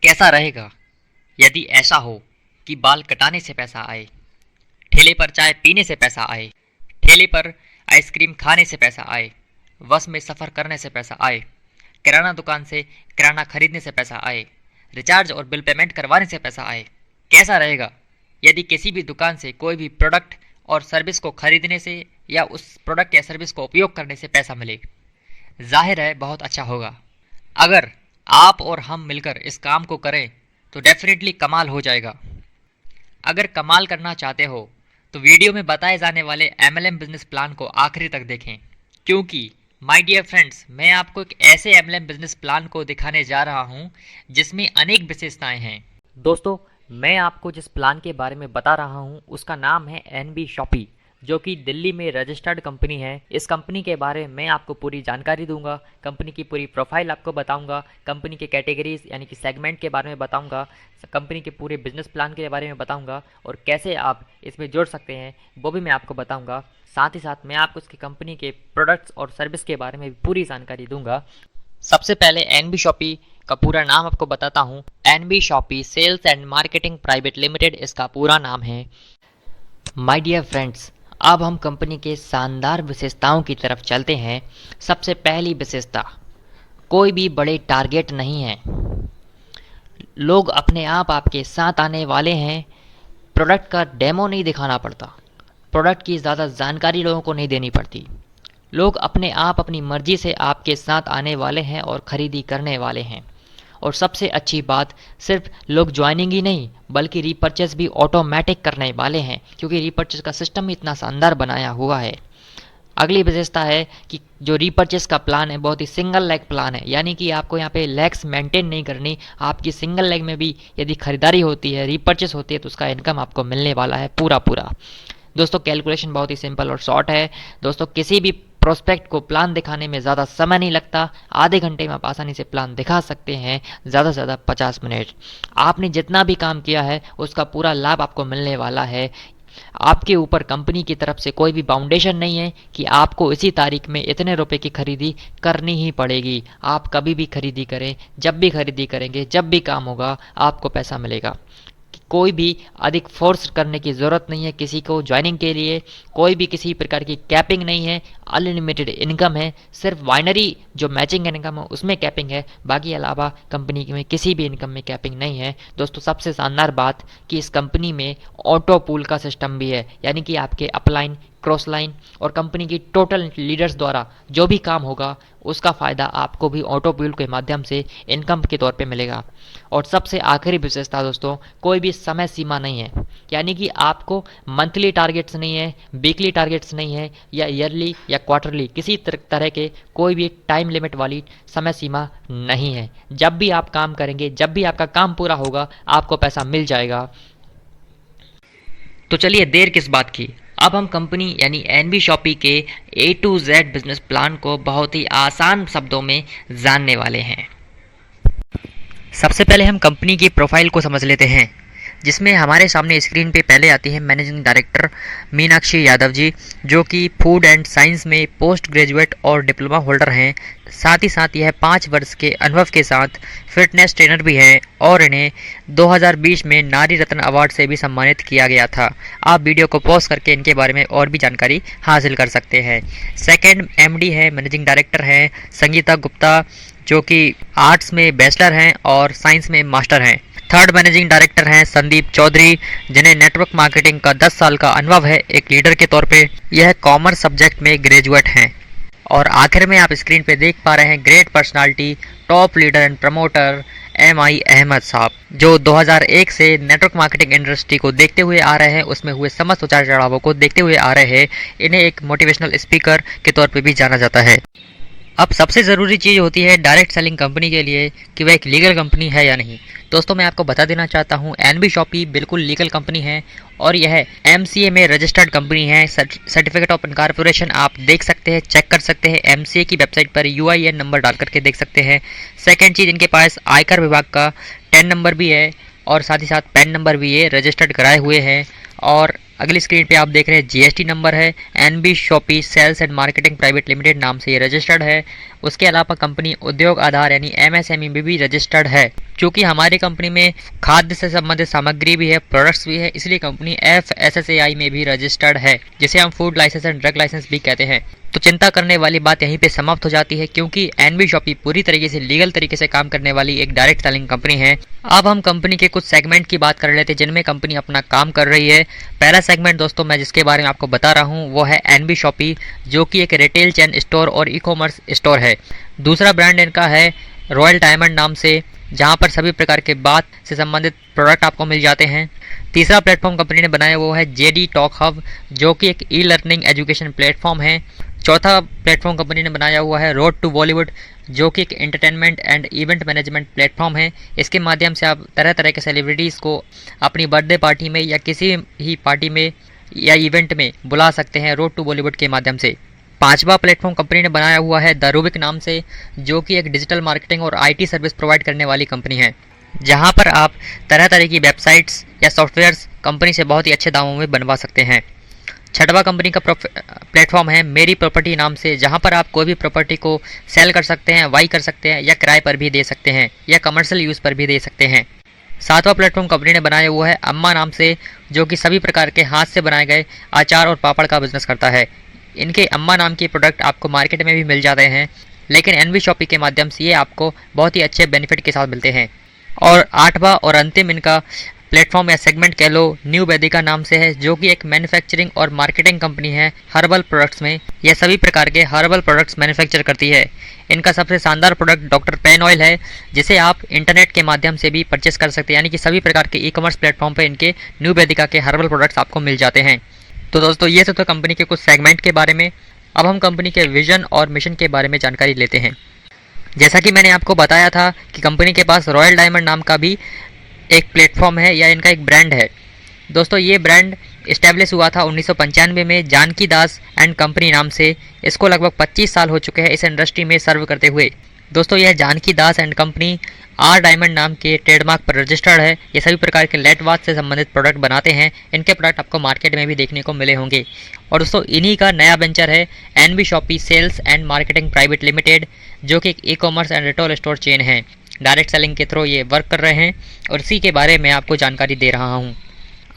कैसा रहेगा यदि ऐसा हो कि बाल कटाने से पैसा आए, ठेले पर चाय पीने से पैसा आए, ठेले पर आइसक्रीम खाने से पैसा आए, बस में सफ़र करने से पैसा आए, किराना दुकान से किराना खरीदने से पैसा आए, रिचार्ज और बिल पेमेंट करवाने से पैसा आए। कैसा रहेगा यदि किसी भी दुकान से कोई भी प्रोडक्ट और सर्विस को खरीदने से या उस प्रोडक्ट या सर्विस को उपयोग करने से पैसा मिले? जाहिर है बहुत अच्छा होगा। अगर आप और हम मिलकर इस काम को करें तो डेफिनेटली कमाल हो जाएगा। अगर कमाल करना चाहते हो तो वीडियो में बताए जाने वाले एमएलएम बिजनेस प्लान को आखिरी तक देखें, क्योंकि माय डियर फ्रेंड्स, मैं आपको एक ऐसे एमएलएम बिजनेस प्लान को दिखाने जा रहा हूं जिसमें अनेक विशेषताएं हैं। दोस्तों, मैं आपको जिस प्लान के बारे में बता रहा हूं उसका नाम है एनबी शॉपी, जो कि दिल्ली में रजिस्टर्ड कंपनी है। इस कंपनी के बारे में मैं आपको पूरी जानकारी दूंगा, कंपनी की पूरी प्रोफाइल आपको बताऊंगा, कंपनी के कैटेगरीज यानी कि सेगमेंट के बारे में बताऊंगा, कंपनी के पूरे बिजनेस प्लान के बारे में बताऊंगा और कैसे आप इसमें जुड़ सकते हैं वो भी मैं आपको बताऊंगा। साथ ही साथ मैं आपको इसकी कंपनी के प्रोडक्ट्स और सर्विस के बारे में भी पूरी जानकारी दूंगा। सबसे पहले एनबी शॉपी का पूरा नाम आपको बताता हूँ। NB Shoppy sales and marketing private limited इसका पूरा नाम है। माय डियर फ्रेंड्स, अब हम कंपनी के शानदार विशेषताओं की तरफ चलते हैं। सबसे पहली विशेषता, कोई भी बड़े टारगेट नहीं है। लोग अपने आप आपके साथ आने वाले हैं। प्रोडक्ट का डेमो नहीं दिखाना पड़ता, प्रोडक्ट की ज़्यादा जानकारी लोगों को नहीं देनी पड़ती। लोग अपने आप अपनी मर्जी से आपके साथ आने वाले हैं और ख़रीदी करने वाले हैं। और सबसे अच्छी बात, सिर्फ लोग ज्वाइनिंग ही नहीं बल्कि रीपर्चेस भी ऑटोमेटिक करने वाले हैं, क्योंकि रीपर्चेस का सिस्टम ही इतना शानदार बनाया हुआ है। अगली विशेषता है कि जो रीपर्चेस का प्लान है बहुत ही सिंगल लेग प्लान है, यानी कि आपको यहाँ पे लेग्स मेंटेन नहीं करनी। आपकी सिंगल लेग में भी यदि खरीदारी होती है, रीपर्चेस होती है, तो उसका इनकम आपको मिलने वाला है पूरा पूरा। दोस्तों, कैलकुलेशन बहुत ही सिंपल और शॉर्ट है। दोस्तों, किसी भी प्रोस्पेक्ट को प्लान दिखाने में ज़्यादा समय नहीं लगता। आधे घंटे में आप आसानी से प्लान दिखा सकते हैं, ज़्यादा से ज़्यादा 50 मिनट। आपने जितना भी काम किया है उसका पूरा लाभ आपको मिलने वाला है। आपके ऊपर कंपनी की तरफ से कोई भी बाउंडेशन नहीं है कि आपको इसी तारीख में इतने रुपए की खरीदी करनी ही पड़ेगी। आप कभी भी खरीदी करें, जब भी खरीदी करेंगे, जब भी काम होगा, आपको पैसा मिलेगा। कोई भी अधिक फोर्स करने की ज़रूरत नहीं है किसी को ज्वाइनिंग के लिए। कोई भी किसी प्रकार की कैपिंग नहीं है। अनलिमिटेड इनकम है। सिर्फ वाइनरी जो मैचिंग इनकम है उसमें कैपिंग है, बाकी अलावा कंपनी में किसी भी इनकम में कैपिंग नहीं है। दोस्तों, सबसे शानदार बात कि इस कंपनी में ऑटो पूल का सिस्टम भी है, यानी कि आपके अपलाइन, क्रॉस लाइन और कंपनी की टोटल लीडर्स द्वारा जो भी काम होगा उसका फ़ायदा आपको भी ऑटो पूल के माध्यम से इनकम के तौर पे मिलेगा। और सबसे आखिरी विशेषता दोस्तों, कोई भी समय सीमा नहीं है, यानी कि आपको मंथली टारगेट्स नहीं है, वीकली टारगेट्स नहीं है, या ईयरली या क्वार्टरली किसी तरह के कोई भी टाइम लिमिट वाली समय सीमा नहीं है। जब भी आप काम करेंगे, जब भी आपका काम पूरा होगा, आपको पैसा मिल जाएगा। तो चलिए देर किस बात की, अब हम कंपनी यानी एनबी शॉपी के ए टू जेड बिजनेस प्लान को बहुत ही आसान शब्दों में जानने वाले हैं। सबसे पहले हम कंपनी की प्रोफाइल को समझ लेते हैं, जिसमें हमारे सामने स्क्रीन पे पहले आती है मैनेजिंग डायरेक्टर मीनाक्षी यादव जी, जो कि फूड एंड साइंस में पोस्ट ग्रेजुएट और डिप्लोमा होल्डर हैं। साथ ही साथ यह 5 वर्ष के अनुभव के साथ फिटनेस ट्रेनर भी हैं और इन्हें 2020 में नारी रत्न अवार्ड से भी सम्मानित किया गया था। आप वीडियो को पॉज करके इनके बारे में और भी जानकारी हासिल कर सकते हैं। सेकंड एमडी है, मैनेजिंग डायरेक्टर हैं संगीता गुप्ता, जो कि आर्ट्स में बैचलर हैं और साइंस में मास्टर हैं। थर्ड मैनेजिंग डायरेक्टर हैं संदीप चौधरी, जिन्हें नेटवर्क मार्केटिंग का 10 साल का अनुभव है एक लीडर के तौर पे। यह कॉमर्स सब्जेक्ट में ग्रेजुएट हैं। और आखिर में आप स्क्रीन पे देख पा रहे हैं great personality, top leader and promoter MI Ahmad sahab, जो 2001 से नेटवर्क मार्केटिंग इंडस्ट्री को देखते हुए आ रहे हैं, उसमें हुए समस्त उतार चढ़ावों को देखते हुए आ रहे हैं। इन्हें एक मोटिवेशनल स्पीकर के तौर पे भी जाना जाता है। अब सबसे ज़रूरी चीज़ होती है डायरेक्ट सेलिंग कंपनी के लिए कि वह एक लीगल कंपनी है या नहीं। दोस्तों, मैं आपको बता देना चाहता हूँ, एनबी शॉपी बिल्कुल लीगल कंपनी है और यह MCA में रजिस्टर्ड कंपनी है। सर्टिफिकेट ऑफ इनकॉर्पोरेशन आप देख सकते हैं, चेक कर सकते हैं। MCA की वेबसाइट पर UIN नंबर डाल करके देख सकते हैं। सेकेंड चीज़, इनके पास आयकर विभाग का 10 नंबर भी है और साथ ही साथ पैन नंबर भी ये रजिस्टर्ड कराए हुए हैं। और अगली स्क्रीन पे आप देख रहे हैं GST नंबर है। NB Shoppy sales and marketing private limited नाम से ये रजिस्टर्ड है। उसके अलावा कंपनी उद्योग आधार यानी MSME में भी रजिस्टर्ड है। क्योंकि हमारी कंपनी में खाद्य से संबंधित सामग्री भी है, प्रोडक्ट्स भी है, इसलिए कंपनी FSSAI में भी रजिस्टर्ड है, जिसे हम food licence and drug licence भी कहते हैं। तो चिंता करने वाली बात यहीं पे समाप्त हो जाती है, क्योंकि एनबी शॉपी पूरी तरीके से लीगल तरीके से काम करने वाली एक डायरेक्ट सेलिंग कंपनी है। अब हम कंपनी के कुछ सेगमेंट की बात कर लेते हैं जिनमें कंपनी अपना काम कर रही है। पहला सेगमेंट दोस्तों मैं जिसके बारे में आपको बता रहा हूँ वो है एनबी शॉपी, जो कि एक रिटेल चेन स्टोर और ई कॉमर्स स्टोर है। दूसरा ब्रांड इनका है रॉयल डायमंड नाम से, जहां पर सभी प्रकार के बात से संबंधित प्रोडक्ट आपको मिल जाते हैं। तीसरा प्लेटफॉर्म कंपनी ने बनाया वो है जेडी टॉक हब, जो कि एक ई लर्निंग एजुकेशन प्लेटफॉर्म है। चौथा प्लेटफॉर्म कंपनी ने बनाया हुआ है रोड टू बॉलीवुड, जो कि एक entertainment and event management platform है। इसके माध्यम से आप तरह तरह के सेलिब्रिटीज़ को अपनी बर्थडे पार्टी में या किसी ही पार्टी में या इवेंट में बुला सकते हैं रोड टू बॉलीवुड के माध्यम से। पांचवा प्लेटफॉर्म कंपनी ने बनाया हुआ है द रूबिक नाम से, जो कि एक डिजिटल मार्केटिंग और आईटी सर्विस प्रोवाइड करने वाली कंपनी है, जहां पर आप तरह तरह की वेबसाइट्स या सॉफ्टवेयर्स कंपनी से बहुत ही अच्छे दामों में बनवा सकते हैं। छठवा कंपनी का प्लेटफॉर्म है मेरी प्रॉपर्टी नाम से, जहां पर आप कोई भी प्रॉपर्टी को सेल कर सकते हैं, बाई कर सकते हैं या किराए पर भी दे सकते हैं या कमर्शियल यूज़ पर भी दे सकते हैं। सातवां प्लेटफॉर्म कंपनी ने बनाया हुआ है अम्मा नाम से, जो कि सभी प्रकार के हाथ से बनाए गए अचार और पापड़ का बिजनेस करता है। इनके अम्मा नाम के प्रोडक्ट आपको मार्केट में भी मिल जाते हैं, लेकिन एनबी शॉपी के माध्यम से ये आपको बहुत ही अच्छे बेनिफिट के साथ मिलते हैं। और आठवां और अंतिम इनका प्लेटफॉर्म या सेगमेंट कह लो न्यू वेदिका नाम से है, जो कि एक मैन्युफैक्चरिंग और मार्केटिंग कंपनी है हर्बल प्रोडक्ट्स में। यह सभी प्रकार के हर्बल प्रोडक्ट्स मैन्युफैक्चर करती है। इनका सबसे शानदार प्रोडक्ट डॉक्टर पेन ऑयल है, जिसे आप इंटरनेट के माध्यम से भी परचेस कर सकते हैं, यानी कि सभी प्रकार के ई कॉमर्स प्लेटफॉर्म पर इनके न्यू वेदिका के हर्बल प्रोडक्ट्स आपको मिल जाते हैं। तो दोस्तों ये सब तो कंपनी के कुछ सेगमेंट के बारे में। अब हम कंपनी के विजन और मिशन के बारे में जानकारी लेते हैं। जैसा कि मैंने आपको बताया था कि कंपनी के पास रॉयल डायमंड नाम का भी एक प्लेटफॉर्म है या इनका एक ब्रांड है। दोस्तों ये ब्रांड इस्टेब्लिश हुआ था 1995 में जानकी दास एंड कंपनी नाम से। इसको लगभग 25 साल हो चुके हैं इस इंडस्ट्री में सर्व करते हुए। दोस्तों यह जानकी दास एंड कंपनी आर डायमंड नाम के ट्रेडमार्क पर रजिस्टर्ड है। ये सभी प्रकार के लेट वॉच से संबंधित प्रोडक्ट बनाते हैं। इनके प्रोडक्ट आपको मार्केट में भी देखने को मिले होंगे। और दोस्तों इन्हीं का नया वेंचर है NB Shoppy sales and marketing private limited, जो कि एक e commerce and retail store chain है। डायरेक्ट सेलिंग के थ्रू ये वर्क कर रहे हैं और इसी के बारे में आपको जानकारी दे रहा हूँ।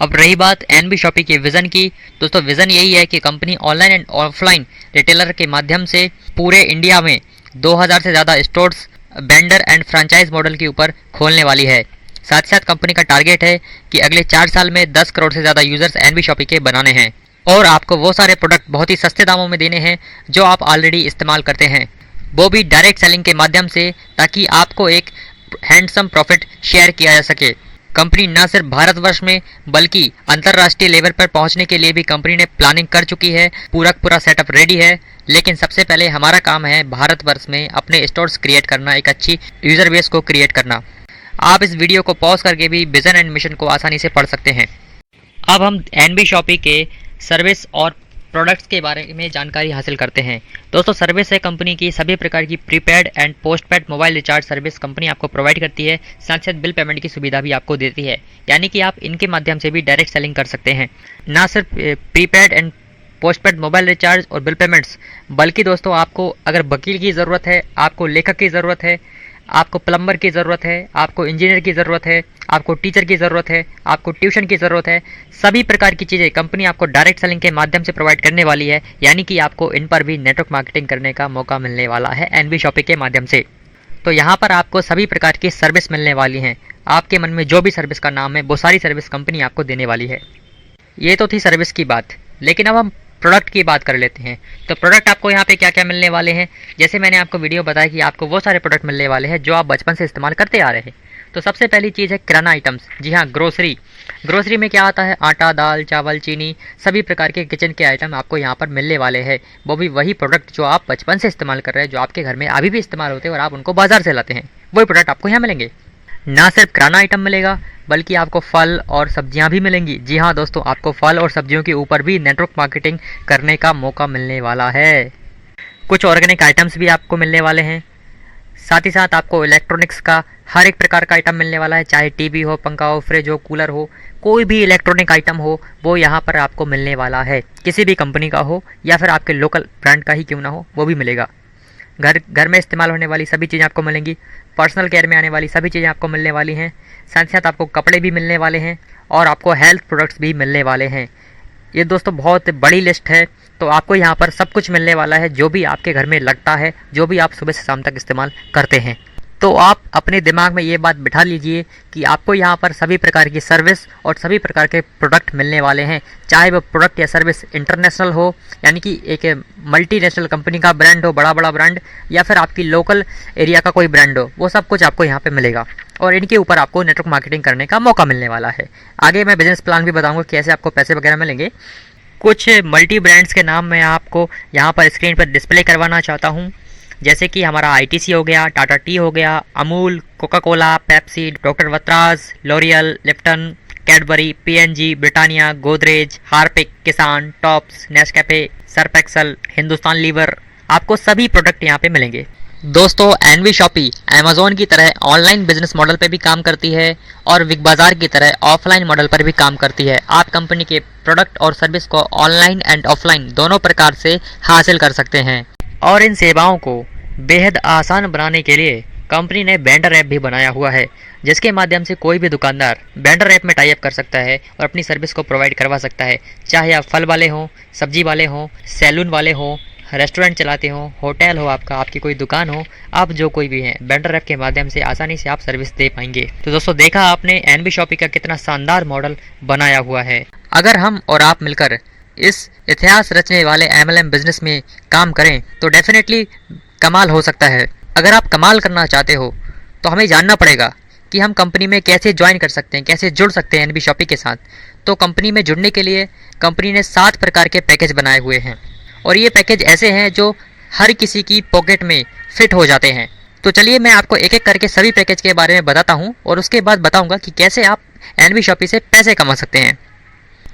अब रही बात एनबी शॉपी के विज़न की, दोस्तों विज़न यही है कि company online and offline retailer के माध्यम से पूरे इंडिया में 2000 से ज़्यादा stores vendor and franchise model के ऊपर खोलने वाली है। साथ ही साथ कंपनी का टारगेट है कि अगले 4 साल में 10 करोड़ से ज़्यादा यूजर्स एनबी शॉपी के बनाने हैं और आपको वो सारे प्रोडक्ट बहुत ही सस्ते दामों में देने हैं जो आप ऑलरेडी इस्तेमाल करते हैं, वो भी डायरेक्ट सेलिंग के माध्यम से, ताकि आपको एक हैंडसम प्रॉफिट शेयर किया जा सके। कंपनी न सिर्फ भारतवर्ष में बल्कि अंतर्राष्ट्रीय लेवल पर पहुंचने के लिए भी कंपनी ने प्लानिंग कर चुकी है। पूरा सेटअप रेडी है, लेकिन सबसे पहले हमारा काम है भारतवर्ष में अपने स्टोर्स क्रिएट करना, एक अच्छी यूज़र बेस को क्रिएट करना। आप इस वीडियो को पॉज करके भी विजन एंड मिशन को आसानी से पढ़ सकते हैं। अब हम एनबी शॉपी के सर्विस और प्रोडक्ट्स के बारे में जानकारी हासिल करते हैं। दोस्तों सर्विस है कंपनी की सभी प्रकार की prepaid and postpaid mobile recharge service company आपको प्रोवाइड करती है। साथ साथ बिल पेमेंट की सुविधा भी आपको देती है, यानी कि आप इनके माध्यम से भी डायरेक्ट सेलिंग कर सकते हैं। ना सिर्फ prepaid and postpaid mobile recharge और बिल पेमेंट्स, बल्कि दोस्तों आपको अगर वकील की ज़रूरत है, आपको लेखक की ज़रूरत है, आपको प्लम्बर की ज़रूरत है, आपको इंजीनियर की ज़रूरत है, आपको टीचर की ज़रूरत है, आपको ट्यूशन की ज़रूरत है, सभी प्रकार की चीज़ें कंपनी आपको डायरेक्ट सेलिंग के माध्यम से प्रोवाइड करने वाली है। यानी कि आपको इन पर भी नेटवर्क मार्केटिंग करने का मौका मिलने वाला है एनबी शॉपी के माध्यम से। तो यहाँ पर आपको सभी प्रकार की सर्विस मिलने वाली हैं। आपके मन में जो भी सर्विस का नाम है वो सारी सर्विस कंपनी आपको देने वाली है। ये तो थी सर्विस की बात, लेकिन अब हम प्रोडक्ट की बात कर लेते हैं। तो प्रोडक्ट आपको यहाँ पे क्या क्या मिलने वाले हैं, जैसे मैंने आपको वीडियो बताया कि आपको वो सारे प्रोडक्ट मिलने वाले हैं जो आप बचपन से इस्तेमाल करते आ रहे हैं। तो सबसे पहली चीज़ है किराना आइटम्स। जी हाँ, ग्रोसरी। ग्रोसरी में क्या आता है, आटा, दाल, चावल, चीनी, सभी प्रकार के किचन के आइटम आपको यहाँ पर मिलने वाले हैं। वो भी वही प्रोडक्ट जो आप बचपन से इस्तेमाल कर रहे हैं, जो आपके घर में अभी भी इस्तेमाल होते हैं और आप उनको बाजार से लाते हैं, वही प्रोडक्ट आपको यहाँ मिलेंगे। ना सिर्फ किराना आइटम मिलेगा बल्कि आपको फल और सब्जियां भी मिलेंगी। जी हाँ दोस्तों, आपको फल और सब्जियों के ऊपर भी नेटवर्क मार्केटिंग करने का मौका मिलने वाला है। कुछ ऑर्गेनिक आइटम्स भी आपको मिलने वाले हैं। साथ ही साथ आपको इलेक्ट्रॉनिक्स का हर एक प्रकार का आइटम मिलने वाला है, चाहे टीवी हो, पंखा हो, फ्रिज हो, कूलर हो, कोई भी इलेक्ट्रॉनिक आइटम हो वो यहाँ पर आपको मिलने वाला है। किसी भी कंपनी का हो या फिर आपके लोकल ब्रांड का ही क्यों ना हो, वो भी मिलेगा। घर घर में इस्तेमाल होने वाली सभी चीज़ें आपको मिलेंगी। पर्सनल केयर में आने वाली सभी चीज़ें आपको मिलने वाली हैं। साथ ही साथ आपको कपड़े भी मिलने वाले हैं और आपको हेल्थ प्रोडक्ट्स भी मिलने वाले हैं। ये दोस्तों बहुत बड़ी लिस्ट है, तो आपको यहाँ पर सब कुछ मिलने वाला है जो भी आपके घर में लगता है, जो भी आप सुबह से शाम तक इस्तेमाल करते हैं। तो आप अपने दिमाग में ये बात बिठा लीजिए कि आपको यहाँ पर सभी प्रकार की सर्विस और सभी प्रकार के प्रोडक्ट मिलने वाले हैं, चाहे वो प्रोडक्ट या सर्विस इंटरनेशनल हो, यानी कि एक मल्टीनेशनल कंपनी का ब्रांड हो, बड़ा बड़ा ब्रांड, या फिर आपकी लोकल एरिया का कोई ब्रांड हो, वो सब कुछ आपको यहाँ पे मिलेगा और इनके ऊपर आपको नेटवर्क मार्केटिंग करने का मौका मिलने वाला है। आगे मैं बिजनेस प्लान भी बताऊँगा कैसे आपको पैसे वगैरह मिलेंगे। कुछ मल्टी ब्रांड्स के नाम मैं आपको यहाँ पर स्क्रीन पर डिस्प्ले करवाना चाहता हूँ, जैसे कि हमारा आईटीसी हो गया, टाटा टी हो गया, Amul, Coca Cola, Pepsi, doctor वत्राज, L'Oreal, Lipton, Cadbury, P and G, Britannia, Godrej, Harpic, Kissan, Tops, Nescafe, Surf Excel, Hindustan Lever, आपको सभी प्रोडक्ट यहाँ पे मिलेंगे। दोस्तों एनवी शॉपी अमेज़ॉन की तरह ऑनलाइन बिजनेस मॉडल पे भी काम करती है और बिग बाज़ार की तरह ऑफलाइन मॉडल पर भी काम करती है। आप कंपनी के प्रोडक्ट और सर्विस को ऑनलाइन एंड ऑफलाइन दोनों प्रकार से हासिल कर सकते हैं और इन सेवाओं को बेहद आसान बनाने के लिए कंपनी ने वेंडर ऐप भी बनाया हुआ है, जिसके माध्यम से कोई भी दुकानदार वेंडर ऐप में टाई अप कर सकता है और अपनी सर्विस को प्रोवाइड करवा सकता है। चाहे आप फल वाले हों, सब्जी वाले हों, सैलून वाले हों, रेस्टोरेंट चलाते हो, होटल हो आपका, आपकी कोई दुकान हो, आप जो कोई भी हैं, वेंडर ऐप के माध्यम से आसानी से आप सर्विस दे पाएंगे। तो दोस्तों देखा आपने एनवी शॉपी का कितना शानदार मॉडल बनाया हुआ है। अगर हम और आप मिलकर इस इतिहास रचने वाले एमएलएम बिजनेस में काम करें तो डेफिनेटली कमाल हो सकता है। अगर आप कमाल करना चाहते हो तो हमें जानना पड़ेगा कि हम कंपनी में कैसे ज्वाइन कर सकते हैं, कैसे जुड़ सकते हैं एनवी शॉपी के साथ। तो कंपनी में जुड़ने के लिए कंपनी ने 7 प्रकार के पैकेज बनाए हुए हैं और ये पैकेज ऐसे हैं जो हर किसी की पॉकेट में फिट हो जाते हैं। तो चलिए मैं आपको एक एक करके सभी पैकेज के बारे में बताता हूँ और उसके बाद बताऊँगा कि कैसे आप एनवी शॉपी से पैसे कमा सकते हैं।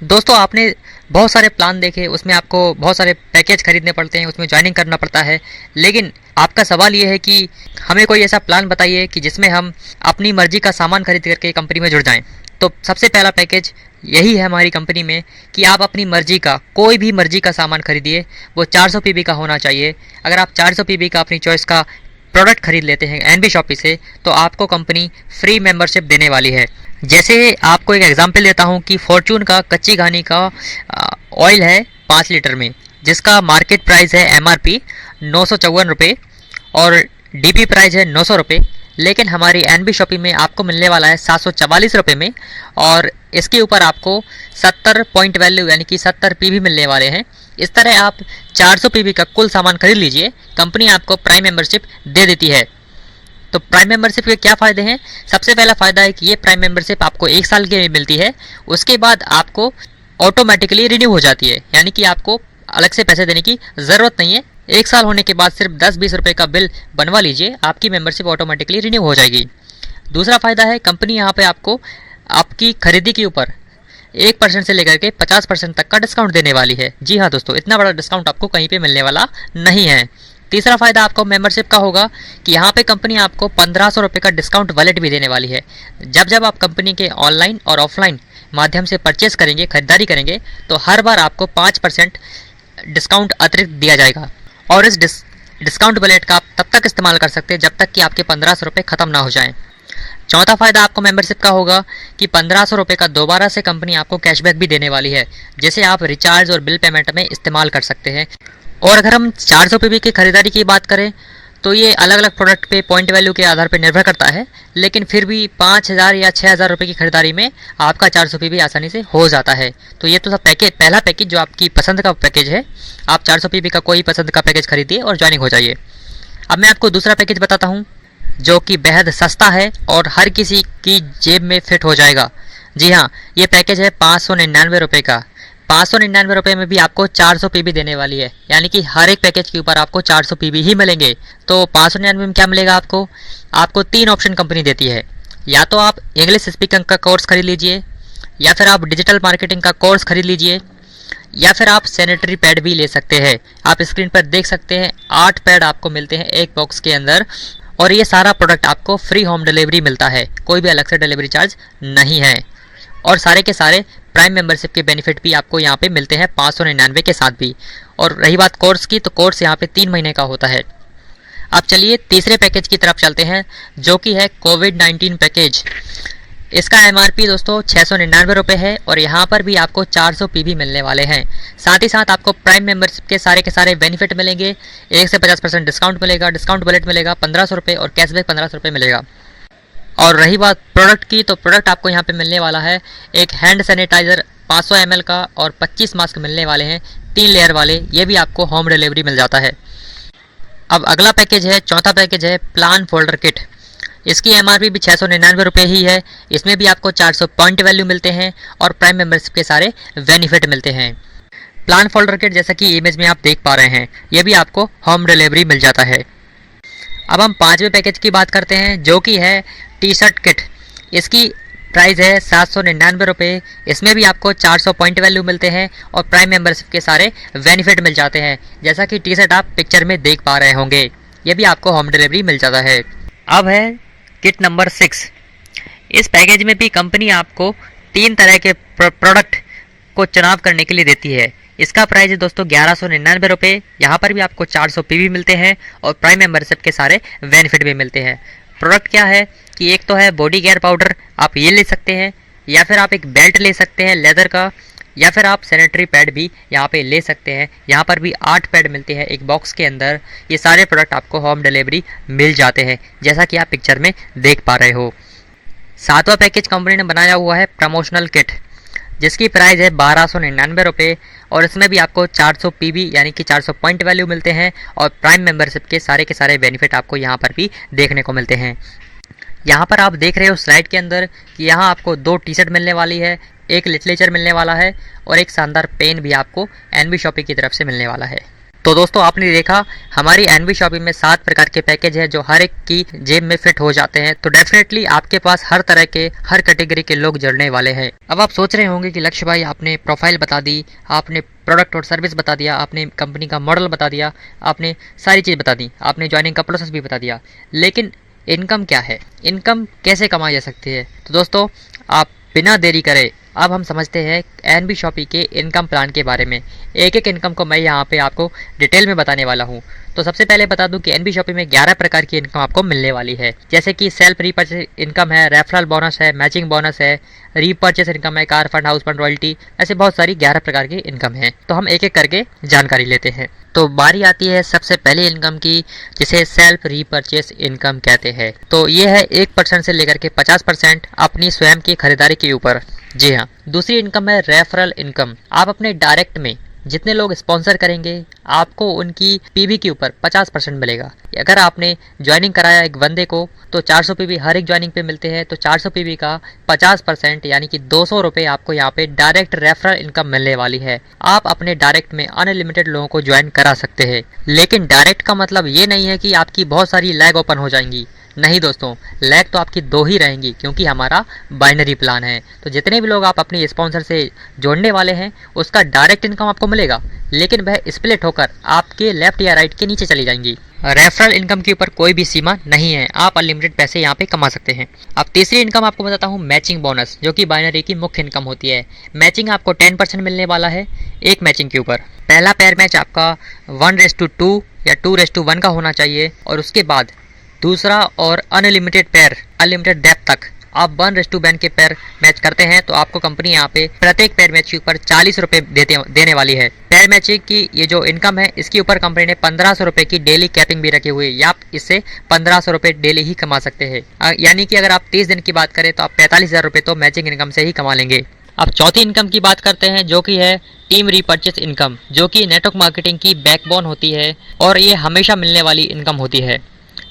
दोस्तों आपने बहुत सारे प्लान देखे, उसमें आपको बहुत सारे पैकेज खरीदने पड़ते हैं, उसमें ज्वाइनिंग करना पड़ता है, लेकिन आपका सवाल ये है कि हमें कोई ऐसा प्लान बताइए कि जिसमें हम अपनी मर्जी का सामान खरीद करके कंपनी में जुड़ जाएं। तो सबसे पहला पैकेज यही है हमारी कंपनी में कि आप अपनी मर्जी का कोई भी मर्जी का सामान खरीदिए, वो 400 पीबी का होना चाहिए। अगर आप 400 पीबी का अपनी चॉइस का प्रोडक्ट खरीद लेते हैं एनवी शॉपी से तो आपको कंपनी फ्री मेंबरशिप देने वाली है। जैसे आपको एक एग्जांपल देता हूं कि फॉर्चून का कच्ची घानी का ऑयल है 5 लीटर में, जिसका मार्केट प्राइस है एमआरपी 954 रुपये और डीपी प्राइस है 900 रुपये, लेकिन हमारी एनवी शॉपी में आपको मिलने वाला है 744 रुपये में और इसके ऊपर आपको 70 पॉइंट वैल्यू यानी कि 70 पीवी मिलने वाले हैं। इस तरह आप 400 पीवी का कुल सामान खरीद लीजिए, कंपनी आपको प्राइम मेंबरशिप दे देती है। तो प्राइम मेंबरशिप के क्या फ़ायदे हैं? सबसे पहला फ़ायदा है कि ये प्राइम मेंबरशिप आपको 1 साल के लिए मिलती है, उसके बाद आपको ऑटोमेटिकली रिन्यू हो जाती है, यानी कि आपको अलग से पैसे देने की ज़रूरत नहीं है। 1 साल होने के बाद सिर्फ 10-20 रुपये का बिल बनवा लीजिए, आपकी मेंबरशिप ऑटोमेटिकली रिन्यू हो जाएगी। दूसरा फ़ायदा है कंपनी यहाँ पे आपको आपकी खरीदी के ऊपर 1% से लेकर के 50% तक का डिस्काउंट देने वाली है। जी हाँ दोस्तों, इतना बड़ा डिस्काउंट आपको कहीं पे मिलने वाला नहीं है। तीसरा फ़ायदा आपको मेंबरशिप का होगा कि यहाँ पे कंपनी आपको 1500 रुपये का डिस्काउंट वॉलेट भी देने वाली है। जब आप कंपनी के ऑनलाइन और ऑफलाइन माध्यम से परचेस करेंगे, खरीदारी करेंगे, तो हर बार आपको 5% डिस्काउंट अतिरिक्त दिया जाएगा और इस डिस्काउंट वॉलेट का आप तब तक इस्तेमाल कर सकते हैं जब तक कि आपके 1500 रुपये ख़त्म ना हो जाएं। चौथा फ़ायदा आपको मेंबरशिप का होगा कि 1500 रुपये का दोबारा से कंपनी आपको कैशबैक भी देने वाली है, जिसे आप रिचार्ज और बिल पेमेंट में इस्तेमाल कर सकते हैं। और अगर हम 400 पीबी की खरीदारी की बात करें तो ये अलग अलग प्रोडक्ट पे पॉइंट वैल्यू के आधार पर निर्भर करता है, लेकिन फिर भी 5000 या 6000 रुपये की खरीदारी में आपका 400 पीबी आसानी से हो जाता है। तो ये तो था पैकेज, पहला पैकेज जो आपकी पसंद का पैकेज है। आप 400 पीबी का कोई पसंद का पैकेज खरीदिए और ज्वाइनिंग हो जाइए। अब मैं आपको दूसरा पैकेज बताता हूँ जो कि बेहद सस्ता है और हर किसी की जेब में फिट हो जाएगा। जी हाँ, ये पैकेज है 599 रुपये का। 599 रुपये में भी आपको 400 पीबी देने वाली है, यानी कि हर एक पैकेज के ऊपर आपको 400 पीबी ही मिलेंगे। तो 599 में क्या मिलेगा आपको 3 ऑप्शन कंपनी देती है। या तो आप इंग्लिश स्पीकिंग का कोर्स खरीद लीजिए, या फिर आप डिजिटल मार्केटिंग का कोर्स खरीद लीजिए, या फिर आप सैनिटरी पैड भी ले सकते हैं। आप स्क्रीन पर देख सकते हैं 8 पैड आपको मिलते हैं एक बॉक्स के अंदर और ये सारा प्रोडक्ट आपको फ्री होम डिलीवरी मिलता है, कोई भी अलग से डिलीवरी चार्ज नहीं है। और सारे के सारे प्राइम मेंबरशिप के बेनिफिट भी आपको यहाँ पे मिलते हैं 599 के साथ भी। और रही बात कोर्स की, तो कोर्स यहाँ पे 3 महीने का होता है। अब चलिए तीसरे पैकेज की तरफ चलते हैं, जो कि है कोविड-19 पैकेज। इसका एमआरपी दोस्तों 699 रुपये है और यहाँ पर भी आपको 400 पीवी मिलने वाले हैं। साथ ही साथ आपको प्राइम मेंबरशिप के सारे बेनिफिट मिलेंगे। 1 से 50% डिस्काउंट मिलेगा, डिस्काउंट बुलेट मिलेगा 1500 रुपये और कैशबैक 1500 रुपये मिलेगा। और रही बात प्रोडक्ट की, तो प्रोडक्ट आपको यहाँ पे मिलने वाला है एक हैंड सैनिटाइज़र 500 ml का और 25 मास्क मिलने वाले हैं 3 लेयर वाले। ये भी आपको होम डिलीवरी मिल जाता है। अब अगला पैकेज है, चौथा पैकेज है प्लान फोल्डर किट। इसकी एमआरपी भी 699 रुपये ही है। इसमें भी आपको 400 पॉइंट वैल्यू मिलते हैं और प्राइम मेंबरशिप के सारे बेनिफिट मिलते हैं। प्लान फोल्डर किट जैसा कि इमेज में आप देख पा रहे हैं, ये भी आपको होम डिलीवरी मिल जाता है। अब हम पाँचवें पैकेज की बात करते हैं, जो कि है टी शर्ट किट। इसकी प्राइस है 799 रुपये। इसमें भी आपको 400 पॉइंट वैल्यू मिलते हैं और प्राइम मेंबरशिप के सारे बेनिफिट मिल जाते हैं, जैसा कि टी शर्ट आप पिक्चर में देख पा रहे होंगे। ये भी आपको होम डिलीवरी मिल जाता है। अब है किट नंबर 6। इस पैकेज में भी कंपनी आपको 3 तरह के प्रोडक्ट को चुनाव करने के लिए देती है। इसका प्राइस है दोस्तों 1199 रुपये। यहाँ पर भी आपको 400 पीवी मिलते हैं और प्राइम मेंबरशिप के सारे बेनिफिट भी मिलते हैं। प्रोडक्ट क्या है कि एक तो है बॉडी केयर पाउडर, आप ये ले सकते हैं, या फिर आप एक बेल्ट ले सकते हैं लेदर का, या फिर आप सैनिटरी पैड भी यहाँ पे ले सकते हैं। यहाँ पर भी 8 पैड मिलते हैं एक बॉक्स के अंदर। ये सारे प्रोडक्ट आपको होम डिलीवरी मिल जाते हैं, जैसा कि आप पिक्चर में देख पा रहे हो। 7वां पैकेज कंपनी ने बनाया हुआ है प्रमोशनल किट, जिसकी प्राइस है 1299 रुपये और इसमें भी आपको 400 पीवी यानी कि 400 पॉइंट वैल्यू मिलते हैं और प्राइम मेंबरशिप के सारे बेनिफिट आपको यहाँ पर भी देखने को मिलते हैं। यहाँ पर आप देख रहे हो स्लाइड के अंदर कि यहाँ आपको 2 टी शर्ट मिलने वाली है, एक लिटरेचर मिलने वाला है और एक शानदार पेन भी आपको एनबी शॉपिंग की तरफ से मिलने वाला है। तो दोस्तों आपने देखा हमारी एनबी शॉपिंग में 7 प्रकार के पैकेज हैं जो हर एक की जेब में फिट हो जाते हैं। तो डेफिनेटली आपके पास हर तरह के हर कैटेगरी के लोग जुड़ने वाले हैं। अब आप सोच रहे होंगे कि लक्ष्य भाई आपने प्रोफाइल बता दी, आपने प्रोडक्ट और सर्विस बता दिया, आपने कंपनी का मॉडल बता दिया, आपने सारी चीज़ बता दी, आपने ज्वाइनिंग का प्रोसेस भी बता दिया, लेकिन इनकम क्या है, इनकम कैसे कमाई जा सकती है? तो दोस्तों आप बिना देरी करे अब हम समझते हैं एनबी शॉपिंग के इनकम प्लान के बारे में। एक एक इनकम को मैं यहाँ पे आपको डिटेल में बताने वाला हूँ। तो सबसे पहले बता दूं कि एनबी शॉपिंग में 11 प्रकार की इनकम आपको मिलने वाली है, जैसे कि सेल्फ रीपर्चेस इनकम है, रेफरल बोनस है, मैचिंग बोनस है, रीपर्चेस इनकम है, car fund, house fund, royalty, ऐसे बहुत सारी 11 प्रकार की इनकम है। तो हम एक एक करके जानकारी लेते हैं। तो बारी आती है सबसे पहले इनकम की, जिसे सेल्फ रीपर्चेस इनकम कहते हैं। तो ये है 1% से लेकर के 50% अपनी स्वयं की खरीदारी के ऊपर। जी हाँ। दूसरी इनकम है रेफरल इनकम। आप अपने डायरेक्ट में जितने लोग स्पॉन्सर करेंगे आपको उनकी पीवी के ऊपर 50% मिलेगा। अगर आपने ज्वाइनिंग कराया एक बंदे को तो 400 पीवी हर एक ज्वाइनिंग पे मिलते हैं, तो 400 पीवी का 50% यानी कि 200 रुपये आपको यहाँ पे डायरेक्ट रेफरल इनकम मिलने वाली है। आप अपने डायरेक्ट में अनलिमिटेड लोगों को ज्वाइन करा सकते हैं, लेकिन डायरेक्ट का मतलब ये नहीं है कि आपकी बहुत सारी लैग ओपन हो जाएंगी। नहीं दोस्तों, लैग तो आपकी 2 ही रहेंगी, क्योंकि हमारा बाइनरी प्लान है। तो जितने भी लोग आप अपनी स्पॉन्सर से जोड़ने वाले हैं उसका डायरेक्ट इनकम आपको मिलेगा, लेकिन वह स्प्लिट होकर आपके लेफ्ट या राइट के नीचे चली जाएंगी। रेफरल इनकम के ऊपर कोई भी सीमा नहीं है, आप अनलिमिटेड पैसे यहाँ पे कमा सकते हैं। अब तीसरी इनकम आपको बताता हूँ मैचिंग बोनस, जो कि बाइनरी की मुख्य इनकम होती है। मैचिंग आपको 10% मिलने वाला है एक मैचिंग के ऊपर। पहला पेयर मैच आपका 1:2 या 2:1 का होना चाहिए और उसके बाद दूसरा और अनलिमिटेड पेयर, अनलिमिटेड डेप्थ तक आप 1:1 के पेयर मैच करते हैं तो आपको कंपनी यहाँ पे प्रत्येक पेयर मैच के ऊपर 40 रुपये देने वाली है। पेयर मैचिंग की ये जो इनकम है इसके ऊपर कंपनी ने 1500 रुपये की डेली कैपिंग भी रखी हुई है, या आप इससे 1500 रुपये डेली ही कमा सकते हैं। यानी कि अगर आप 30 दिन की बात करें तो आप 45,000 रुपये तो मैचिंग इनकम से ही कमा लेंगे। अब चौथी इनकम की बात करते हैं, जो कि है टीम रीपर्चेस इनकम, जो कि नेटवर्क मार्केटिंग की बैकबोन होती है और ये हमेशा मिलने वाली इनकम होती है।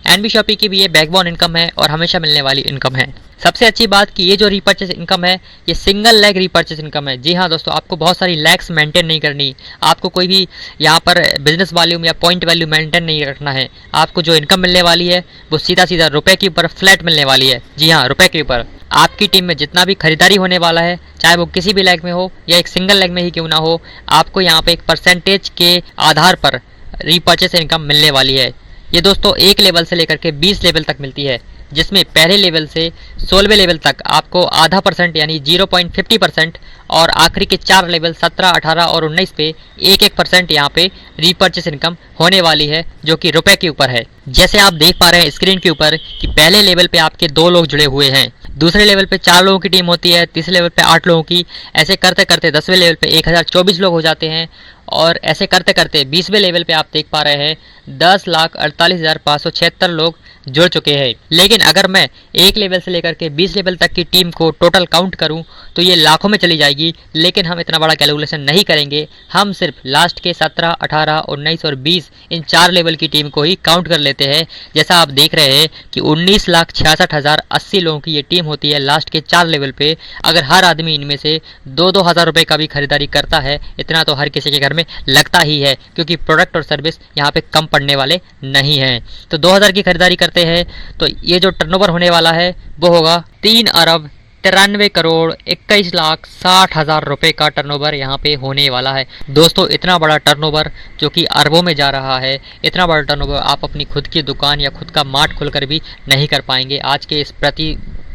एनबी शॉपिंग की भी ये बैकबोन इनकम है और हमेशा मिलने वाली इनकम है। सबसे अच्छी बात कि ये जो रीपर्चेस इनकम है ये सिंगल लेग रीपर्चेस इनकम है। जी हाँ दोस्तों, आपको बहुत सारी लैग्स मेंटेन नहीं करनी, आपको कोई भी यहाँ पर बिजनेस वॉल्यूम या पॉइंट वैल्यू मेंटेन नहीं रखना है। आपको जो इनकम मिलने वाली है वो सीधा सीधा रुपए के ऊपर फ्लैट मिलने वाली है। जी हाँ, रुपए के ऊपर। आपकी टीम में जितना भी खरीदारी होने वाला है, चाहे वो किसी भी लेग में हो या एक सिंगल लेग में ही क्यों ना हो, आपको यहाँ पे एक परसेंटेज के आधार पर रीपर्चेस इनकम मिलने वाली है। ये दोस्तों 1 लेवल से लेकर के 20 लेवल तक मिलती है, जिसमें पहले लेवल से 16वें लेवल तक आपको 0.5% यानी 0.50% और आखिरी के 4 लेवल 17, 18 और 19 पे 1-1% यहाँ पे रीपर्चेस इनकम होने वाली है, जो कि रुपए के ऊपर है। जैसे आप देख पा रहे हैं स्क्रीन के ऊपर कि पहले लेवल पे आपके 2 लोग जुड़े हुए हैं, दूसरे लेवल पे 4 लोगों की टीम होती है, तीसरे लेवल पे 8 लोगों की, ऐसे करते करते 10वें लेवल पे 1024 लोग हो जाते हैं और ऐसे करते करते 20वें लेवल पे आप देख पा रहे हैं 10,48,576 लोग जुड़ चुके हैं। लेकिन अगर मैं एक लेवल से लेकर के 20 लेवल तक की टीम को टोटल काउंट करूं तो ये लाखों में चली जाएगी, लेकिन हम इतना बड़ा कैलकुलेशन नहीं करेंगे। हम सिर्फ लास्ट के 17, 18, 19 और 20 इन 4 लेवल की टीम को ही काउंट कर लेते हैं। जैसा आप देख रहे हैं कि 19,66,080 लोगों की ये टीम होती है लास्ट के 4 लेवल पे। अगर हर आदमी इनमें से 2-2 हज़ार रुपये का भी खरीदारी करता है, इतना तो हर किसी के घर में लगता ही है, क्योंकि प्रोडक्ट और सर्विस यहाँ पे कम पड़ने वाले नहीं हैं। तो 2000 की खरीदारी करते हैं तो ये जो टर्नओवर होने वाला है वो होगा 3,93,61,60,000 रुपये का टर्नओवर यहाँ पे होने वाला है। दोस्तों इतना बड़ा टर्नओवर जो कि अरबों में जा रहा है, इतना बड़ा टर्नओवर आप अपनी खुद की दुकान या खुद का मार्ट खोलकर भी नहीं कर पाएंगे आज के इस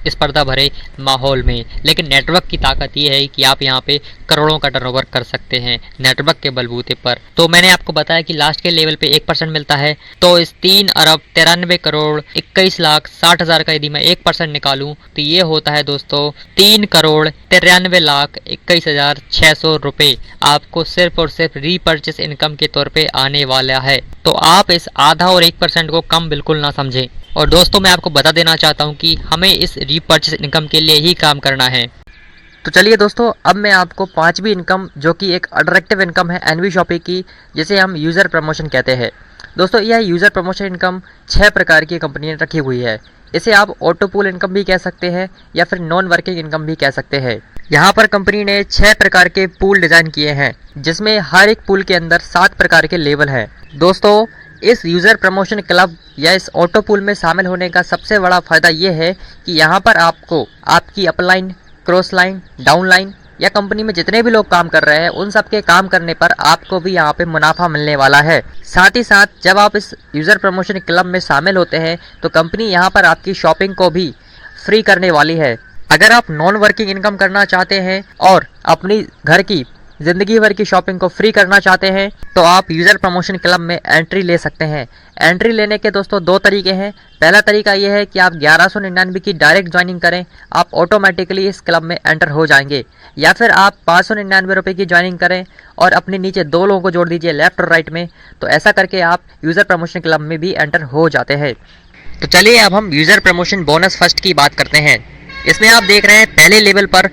स्पर्धा भरे माहौल में। लेकिन नेटवर्क की ताकत ये है कि आप यहाँ पे करोड़ों का टर्नओवर कर सकते हैं नेटवर्क के बलबूते पर। तो मैंने आपको बताया कि लास्ट के लेवल पे 1% मिलता है, तो इस 3,93,61,60,000 का यदि मैं 1% निकालूं तो ये होता है दोस्तों 3,93,21,600 रुपये आपको सिर्फ और सिर्फ रीपर्चेस इनकम के तौर पे आने वाला है। तो आप इस आधा और 1% को कम बिल्कुल ना समझें। और दोस्तों मैं आपको बता देना चाहता हूँ कि हमें इस रीपर्चेस इनकम के लिए ही काम करना है। तो चलिए दोस्तों, अब मैं आपको 5वीं इनकम जो कि एक अट्रैक्टिव इनकम है एनवी शॉपिंग की, जिसे हम यूज़र प्रमोशन कहते हैं। दोस्तों यह यूज़र प्रमोशन इनकम 6 प्रकार की कंपनी ने रखी हुई है। इसे आप ऑटो पूल इनकम भी कह सकते हैं या फिर नॉन वर्किंग इनकम भी कह सकते हैं। यहाँ पर कंपनी ने 6 प्रकार के पूल डिज़ाइन किए हैं, जिसमें हर एक पूल के अंदर 7 प्रकार के लेवल हैं। दोस्तों इस यूज़र प्रमोशन क्लब या इस ऑटो पूल में शामिल होने का सबसे बड़ा फ़ायदा ये है कि यहाँ पर आपको आपकी upline, cross line, down line या कंपनी में जितने भी लोग काम कर रहे हैं उन सब के काम करने पर आपको भी यहाँ पे मुनाफा मिलने वाला है। साथ ही साथ जब आप इस यूज़र प्रमोशन क्लब में शामिल होते हैं तो कंपनी यहाँ पर आपकी शॉपिंग को भी फ्री करने वाली है। अगर आप नॉन वर्किंग इनकम करना चाहते हैं और अपनी घर की ज़िंदगी भर की शॉपिंग को फ्री करना चाहते हैं तो आप यूज़र प्रमोशन क्लब में एंट्री ले सकते हैं। एंट्री लेने के दोस्तों 2 तरीके हैं। पहला तरीका ये है कि आप 1199 की डायरेक्ट ज्वाइनिंग करें, आप ऑटोमेटिकली इस क्लब में एंटर हो जाएंगे। या फिर आप 599 रुपये की ज्वाइनिंग करें और अपने नीचे 2 लोगों को जोड़ दीजिए लेफ्ट और राइट में, तो ऐसा करके आप यूज़र प्रमोशन क्लब में भी एंटर हो जाते हैं। तो चलिए अब हम यूज़र प्रमोशन बोनस फर्स्ट की बात करते हैं। इसमें आप देख रहे हैं पहले लेवल पर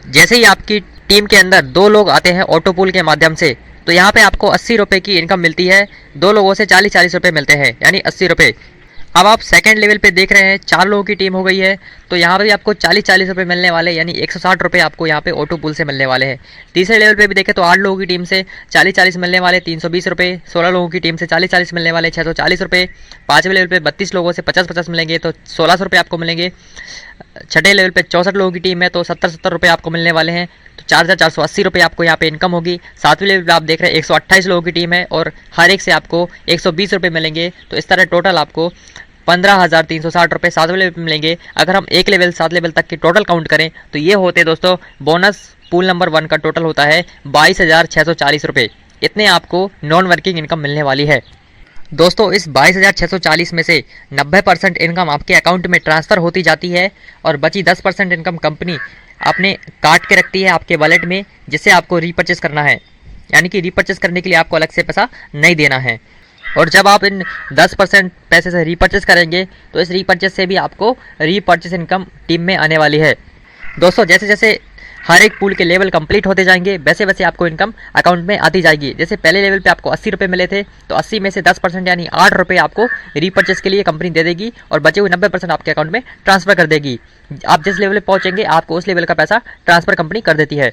जैसे ही आपकी टीम के अंदर 2 लोग आते हैं ऑटो पूल के माध्यम से, तो यहाँ पे आपको 80 रुपये की इनकम मिलती है। 2 लोगों से 40-40 रुपये मिलते हैं, यानी 80 रुपये। अब आप सेकंड लेवल पे देख रहे हैं 4 लोगों की टीम हो गई है, तो यहाँ पे भी आपको 40-40 रुपये मिलने वाले, यानी 160 रुपये आपको यहाँ पे ऑटो पूल से मिलने वाले हैं। तीसरे लेवल पे भी देखें तो 8 लोगों की टीम से 40-40 मिलने वाले 320 रुपये, 16 लोगों की टीम से 40-40 मिलने वाले 640 रुपये, 5वें लेवल पे 32 लोगों से 50-50 मिलेंगे तो 1600 रुपये आपको मिलेंगे। छठे लेवल पे 64 लोगों की टीम है तो 70-70 रुपये आपको मिलने वाले हैं, तो 4,480 रुपये आपको यहाँ पे इनकम होगी। 7वें लेवल पे आप देख रहे हैं 128 लोगों की टीम है और हर एक से आपको 120 रुपये मिलेंगे, तो इस तरह टोटल आपको 15,360 रुपये 7वें लेवल पे मिलेंगे। अगर हम एक लेवल 7 लेवल तक की टोटल काउंट करें तो ये होते दोस्तों बोनस पूल नंबर 1 का टोटल होता है 22,640 रुपये। इतने आपको नॉन वर्किंग इनकम मिलने वाली है। दोस्तों इस 22,640 में से 90% इनकम आपके अकाउंट में ट्रांसफ़र होती जाती है और बची 10% इनकम कंपनी आपने काट के रखती है आपके वॉलेट में, जिसे आपको रीपर्चेस करना है। यानी कि रीपर्चेस करने के लिए आपको अलग से पैसा नहीं देना है। और जब आप इन 10% पैसे से रीपर्चेस करेंगे तो इस रीपर्चेस से भी आपको रीपर्चेस इनकम टीम में आने वाली है। दोस्तों जैसे जैसे हर एक पूल के लेवल कंप्लीट होते जाएंगे वैसे वैसे आपको इनकम अकाउंट में आती जाएगी। जैसे पहले लेवल पे आपको 80 रुपये मिले थे तो 80 में से 10% यानी 8 रुपये आपको रीपर्चेस के लिए कंपनी दे देगी और बचे हुए 90% आपके अकाउंट में ट्रांसफ़र कर देगी। आप जिस लेवल पे पहुंचेंगे आपको उस लेवल का पैसा ट्रांसफ़र कंपनी कर देती है।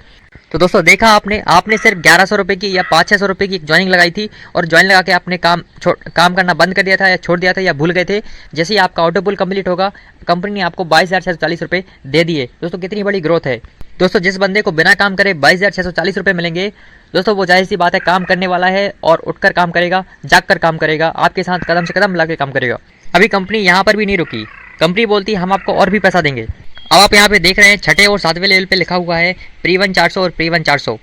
तो दोस्तों देखा आपने सिर्फ 1100 रुपये की या 500-600 रुपये की ज्वाइनिंग लगाई थी और ज्वाइन लगा के आपने काम करना बंद कर दिया था या छोड़ दिया था या भूल गए थे। जैसे ही आपका ऑटो पूल कंप्लीट होगा कंपनी ने आपको 22,640 रुपये दे दिए। दोस्तों कितनी बड़ी ग्रोथ है। दोस्तों जिस बंदे को बिना काम करे 22,640 रुपये मिलेंगे, दोस्तों वो जाहिर सी बात है काम करने वाला है और उठकर काम करेगा, जाग कर काम करेगा, आपके साथ कदम से कदम मिला के काम करेगा। अभी कंपनी यहाँ पर भी नहीं रुकी, कंपनी बोलती हम आपको और भी पैसा देंगे। अब आप यहाँ पे देख रहे हैं छठे और सातवें लेवल पे लिखा हुआ है प्री वन 400 और प्री वन 400।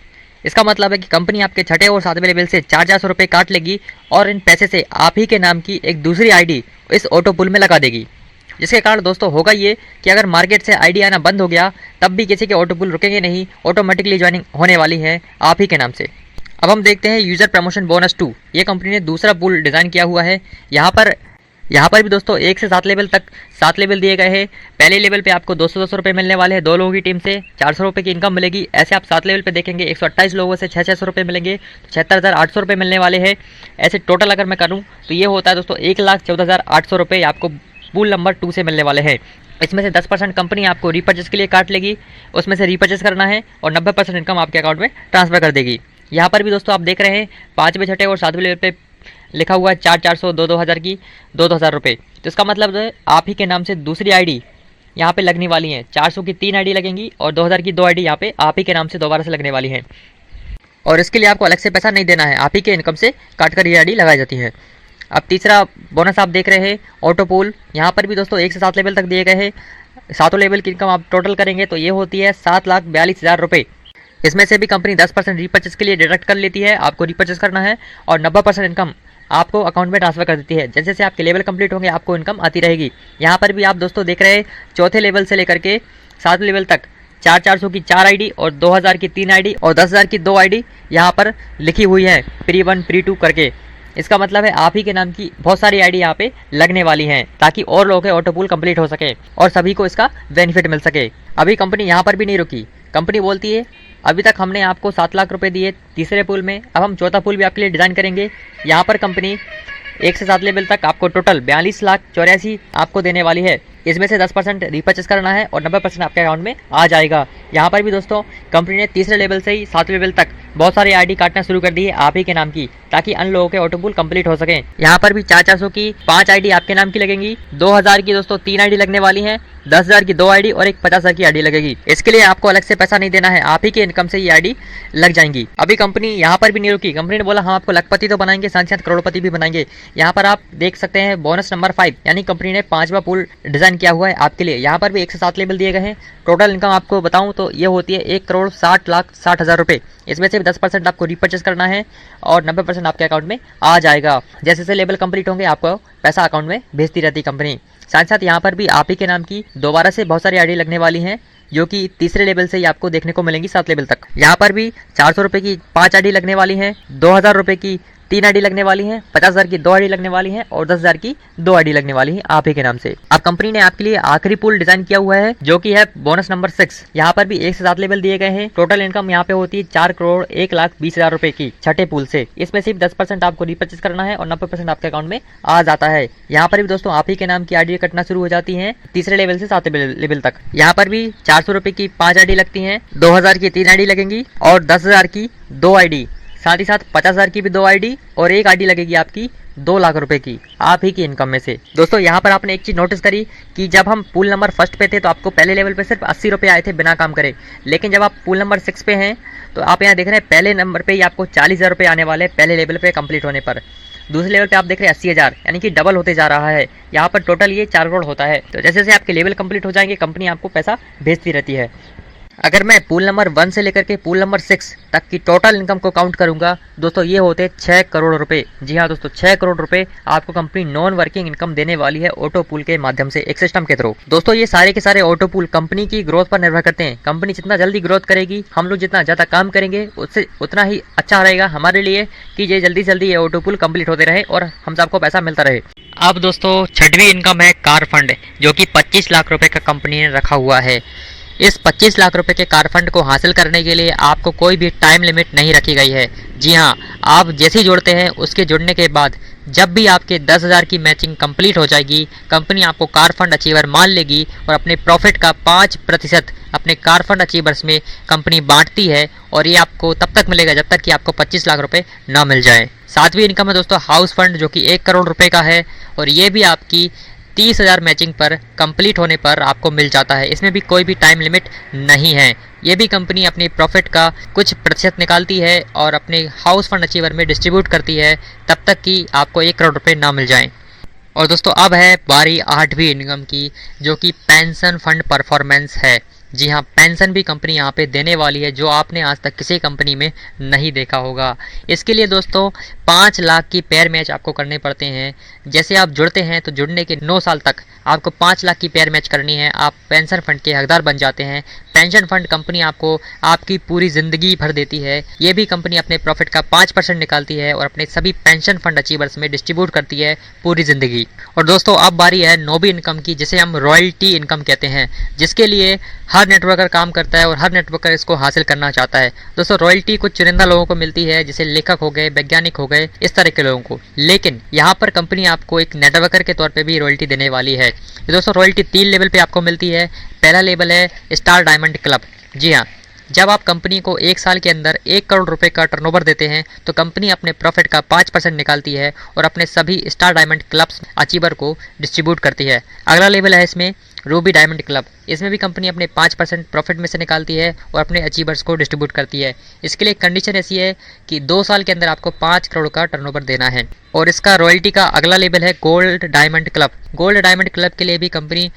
इसका मतलब है कि कंपनी आपके छठे और सातवें लेवल से 400 रुपये काट लेगी और इन पैसे से आप ही के नाम की एक दूसरी आईडी इस ऑटो पुल में लगा देगी। जिसके कारण दोस्तों होगा ये कि अगर मार्केट से आईडी आना बंद हो गया तब भी किसी के ऑटो पुल रुकेंगे नहीं, ऑटोमेटिकली ज्वाइनिंग होने वाली है आप ही के नाम से। अब हम देखते हैं यूज़र प्रमोशन बोनस 2। ये कंपनी ने दूसरा पुल डिज़ाइन किया हुआ है। यहाँ पर भी दोस्तों 1 से 7 लेवल तक 7 लेवल दिए गए हैं। पहले लेवल पे आपको 200 रुपये मिलने वाले हैं 2 लोगों की टीम से, 400 रुपये की इनकम मिलेगी। ऐसे आप 7 लेवल पे देखेंगे 128 लोगों से 600 रुपये मिलेंगे, तो 76,800 रुपये मिलने वाले हैं। ऐसे टोटल अगर मैं करूँ तो ये होता है दोस्तों 1,14,800 रुपये आपको पुल नंबर 2 से मिलने वाले हैं। इसमें से 10% कंपनी आपको रीपर्चेस के लिए काट लेगी, उसमें से रीपर्चेस करना है और 90% इनकम आपके अकाउंट में ट्रांसफर कर देगी। यहाँ पर भी दोस्तों आप देख रहे हैं 5वें, छठे और 7वें लेवल पे लिखा हुआ है 400, 2,000 की 2,000 रुपये। तो इसका मतलब है आप ही के नाम से दूसरी आईडी यहाँ पे लगने वाली है। 400 की 3 आईडी लगेंगी और 2,000 की 2 आईडी यहाँ पे आप ही के नाम से दोबारा से लगने वाली है। और इसके लिए आपको अलग से पैसा नहीं देना है, आप ही के इनकम से काट कर ये आईडी लगाई जाती है। अब तीसरा बोनस आप देख रहे हैं ऑटो पुल। यहाँ पर भी दोस्तों 1 से 7 लेवल तक दिए गए हैं। 7 लेवल की इनकम आप टोटल करेंगे तो ये होती है 7,42,000 रुपये। इसमें से भी कंपनी 10% रीपर्चेस के लिए डिडक्ट कर लेती है, आपको रीपर्चेस करना है और 90% इनकम आपको अकाउंट में ट्रांसफर कर देती है। जैसे जैसे आपके लेवल कंप्लीट होंगे आपको इनकम आती रहेगी। यहाँ पर भी आप दोस्तों देख रहे हैं चौथे लेवल से लेकर के 7 लेवल तक 400 की 4 आईडी और 2,000 की 3 आईडी और 10,000 की 2 आईडी यहाँ पर लिखी हुई है प्री 1 प्री 2 करके। इसका मतलब है आप ही के नाम की बहुत सारी आईडी यहाँ पे लगने वाली हैं ताकि और लोगों के ऑटो पुल कंप्लीट हो सके और सभी को इसका बेनिफिट मिल सके। अभी कंपनी यहाँ पर भी नहीं रुकी। कंपनी बोलती है अभी तक हमने आपको 7 लाख रुपए दिए तीसरे पुल में, अब हम चौथा पुल भी आपके लिए डिज़ाइन करेंगे। यहाँ पर कंपनी 1 से 7 लेवल तक आपको टोटल 42,84,00,000 आपको देने वाली है। इसमें से 10% रीपर्चेस करना है और 90% आपके अकाउंट में आ जाएगा। यहाँ पर भी दोस्तों कंपनी ने तीसरे लेवल से ही 7 लेवल तक बहुत सारी आईडी काटना शुरू कर दी है आप ही के नाम की, ताकि अन्य लोगों के ऑटो पुल कंप्लीट हो सके। यहाँ पर भी 400 की 5 आईडी आपके नाम की लगेंगी, 2,000 की दोस्तों 3 आईडी लगने वाली है, 10,000 की 2 आईडी और एक 50,000 की आईडी लगेगी। इसके लिए आपको अलग से पैसा नहीं देना है, आप ही के इनकम से ये आईडी लग जाएंगी। अभी कंपनी यहाँ पर भी नहीं रुकी। कंपनी ने बोला हम आपको लखपति तो बनाएंगे, साथ साथ करोड़पति भी बनाएंगे। यहाँ पर आप देख सकते हैं बोनस नंबर 5, यानी कंपनी ने 5वां पुल डिजाइन किया हुआ है आपके लिए। यहाँ पर भी 1 से 7 लेवल दिए गए हैं। टोटल इनकम आपको बताऊं तो ये होती है 1,60,60,000 रुपये। इसमें से 10% आपको रीपर्चेस करना है और 90% आपके अकाउंट में आ जाएगा। जैसे जैसे लेवल कंप्लीट होंगे आपको पैसा अकाउंट में भेजती रहती कंपनी। साथ साथ यहाँ पर भी आप ही के नाम की दोबारा से बहुत सारी आईडी लगने वाली हैं, जो कि तीसरे लेवल से ही आपको देखने को मिलेंगी 7 लेवल तक। यहाँ पर भी 400 रुपये की 5 आईडी लगने वाली हैं, 2,000 रुपये की 3 आईडी लगने वाली हैं, 50,000 की 2 आईडी लगने वाली हैं और 10,000 की 2 आईडी लगने वाली है आप ही के नाम से। अब कंपनी ने आपके लिए आखिरी पुल डिजाइन किया हुआ है जो कि है बोनस नंबर 6। यहाँ पर भी 1 से 7 लेवल दिए गए हैं। टोटल इनकम यहाँ पे होती है 4,01,20,000 रुपए की छठे पुल से। इसमें सिर्फ 10% आपको रीपर्चेस करना है और 90% आपके अकाउंट में आ जाता है। यहाँ पर भी दोस्तों आप ही के नाम की आईडी कटना शुरू हो जाती है तीसरे लेवल से 7 लेवल तक। यहाँ पर भी 400 रुपए की 5 आईडी लगती है, 2,000 की 3 आईडी लगेंगी और 10,000 की 2 आईडी, साथ ही साथ 50,000 की भी 2 आईडी और एक आईडी लगेगी आपकी 2 लाख रुपए की आप ही की इनकम में से। दोस्तों यहाँ पर आपने एक चीज नोटिस करी कि जब हम पुल नंबर 1 पे थे तो आपको पहले लेवल पे सिर्फ 80 रुपये आए थे बिना काम करे, लेकिन जब आप पुल नंबर 6 पे हैं तो आप यहाँ देख रहे हैं पहले नंबर पे ही आपको 40,000 रुपये आने वाले पहले लेवल पे कंप्लीट होने पर। दूसरे लेवल पे आप देख रहे हैं 80,000, यानी कि डबल होते जा रहा है। यहाँ पर टोटल ये 4 करोड़ होता है। तो जैसे जैसे आपके लेवल कंप्लीट हो जाएंगे कंपनी आपको पैसा भेजती रहती है। अगर मैं पुल नंबर 1 से लेकर के पुल नंबर 6 तक की टोटल इनकम को काउंट करूंगा दोस्तों ये होते 6 करोड़ रुपए। जी हाँ दोस्तों 6 करोड़ रुपए आपको कंपनी नॉन वर्किंग इनकम देने वाली है ऑटो पुल के माध्यम से, एक सिस्टम के थ्रू। दोस्तों ये सारे के सारे ऑटो पुल कंपनी की ग्रोथ पर निर्भर करते हैं। कंपनी जितना जल्दी ग्रोथ करेगी, हम लोग जितना ज़्यादा काम करेंगे उससे उतना ही अच्छा रहेगा हमारे लिए कि ये जल्दी से जल्दी ये ऑटो पुल कंप्लीट होते रहे और हम सबको पैसा मिलता रहे। अब दोस्तों छठवीं इनकम है कार फंड, जो कि 25 लाख रुपए का कंपनी ने रखा हुआ है। इस 25 लाख रुपए के कार फंड को हासिल करने के लिए आपको कोई भी टाइम लिमिट नहीं रखी गई है। जी हाँ, आप जैसे ही जोड़ते हैं उसके जुड़ने के बाद जब भी आपके 10,000 की मैचिंग कंप्लीट हो जाएगी कंपनी आपको कार फंड अचीवर मान लेगी और अपने प्रॉफिट का 5% अपने कार फंड अचीवर्स में कंपनी बांटती है और ये आपको तब तक मिलेगा जब तक कि आपको 25 लाख रुपए ना मिल जाए। सातवीं इनकम है दोस्तों हाउस फंड, जो कि 1 करोड़ रुपए का है और ये भी आपकी 30,000 मैचिंग पर कंप्लीट होने पर आपको मिल जाता है। इसमें भी कोई भी टाइम लिमिट नहीं है। ये भी कंपनी अपने प्रॉफिट का कुछ प्रतिशत निकालती है और अपने हाउस फंड अचीवर में डिस्ट्रीब्यूट करती है तब तक कि आपको 1 करोड़ रुपए ना मिल जाएं। और दोस्तों अब है बारी 8वीं इनकम की, जो कि पेंशन फंड परफॉर्मेंस है। जी हाँ, पेंशन भी कंपनी यहाँ पे देने वाली है, जो आपने आज तक किसी कंपनी में नहीं देखा होगा। इसके लिए दोस्तों 5 लाख की पेयर मैच आपको करने पड़ते हैं। जैसे आप जुड़ते हैं तो जुड़ने के 9 साल तक आपको 5 लाख की पेयर मैच करनी है, आप पेंशन फंड के हकदार बन जाते हैं। पेंशन फंड कंपनी आपको आपकी पूरी ज़िंदगी भर देती है। ये भी कंपनी अपने प्रॉफिट का 5% निकालती है और अपने सभी पेंशन फंड अचीवर्स में डिस्ट्रीब्यूट करती है पूरी ज़िंदगी। और दोस्तों अब बारी है 9वीं इनकम की, जिसे हम रॉयल्टी इनकम कहते हैं, जिसके लिए हर नेटवर्कर काम करता है और हर नेटवर्कर इसको हासिल करना चाहता है। दोस्तों रॉयल्टी कुछ चुनिंदा लोगों को मिलती है, जैसे लेखक हो गए, वैज्ञानिक हो गए, इस तरह के लोगों को। लेकिन यहाँ पर कंपनी आपको एक नेटवर्कर के तौर पे भी रॉयल्टी देने वाली है। दोस्तों रॉयल्टी 3 लेवल पे आपको मिलती है। पहला लेवल है स्टार डायमंड क्लब। जी हाँ, जब आप कंपनी को 1 साल के अंदर 1 करोड़ रुपए का टर्नओवर देते हैं तो कंपनी अपने प्रॉफिट का 5% निकालती है और अपने सभी स्टार डायमंड क्लब्स अचीवर को डिस्ट्रीब्यूट करती है। अगला लेवल है इसमें रूबी डायमंड क्लब। इसमें भी कंपनी अपने 5% प्रॉफिट में से निकालती है और अपने अचीवर्स को डिस्ट्रीब्यूट करती है। इसके लिए कंडीशन ऐसी है कि 2 साल के अंदर आपको 5 करोड़ का टर्नओवर देना है। और इसका रॉयल्टी का अगला लेवल है gold diamond club. Gold diamond club के लिए भी कंपनी